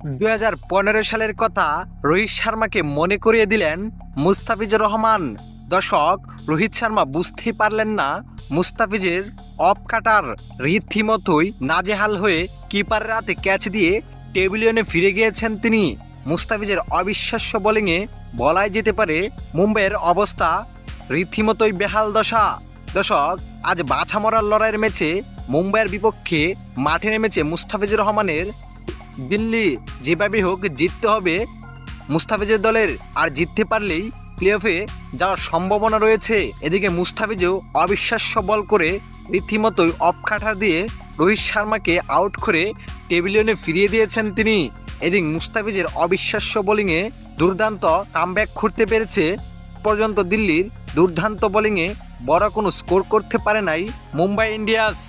2015 সালের কথা রোহিত শর্মাকে মনে করিয়ে দিলেন মুস্তাফিজুর রহমান। দর্শক, রোহিত শর্মা বুঝতেই পারলেন না মুস্তাফিজের অফ কাটার রীতিমতোই নাজেহাল হয়ে কিপারের হাতে ক্যাচ দিয়ে টেবিলিয়নে ফিরে গিয়েছেন তিনি। মুস্তাফিজের অবিশ্বাস্য বোলিংয়ে বলাই যেতে পারে মুম্বাইয়ের অবস্থা রীতিমতোই বেহাল দশা। দর্শক, আজ বাছা মরার লড়াইয়ের ম্যাচে মুম্বাইয়ের বিপক্ষে মাঠে নেমেছে মুস্তাফিজুর রহমানের। দিল্লি যেভাবে হোক জিততে হবে মুস্তাফিজের দলের, আর জিততে পারলেই প্লে অফে যাওয়ার সম্ভাবনা রয়েছে। এদিকে মুস্তাফিজও অবিশ্বাস্য বল করে রীতিমতোই অফ কাটার দিয়ে রোহিত শর্মাকে আউট করে টেবিলিয়নে ফিরিয়ে দিয়েছেন তিনি। এদিকে মুস্তাফিজের অবিশ্বাস্য বোলিংয়ে দুর্দান্ত কামব্যাক করতে পেরেছে। পর্যন্ত দিল্লির দুর্দান্ত বোলিংয়ে বড় কোনো স্কোর করতে পারে নাই মুম্বাই ইন্ডিয়ান্স।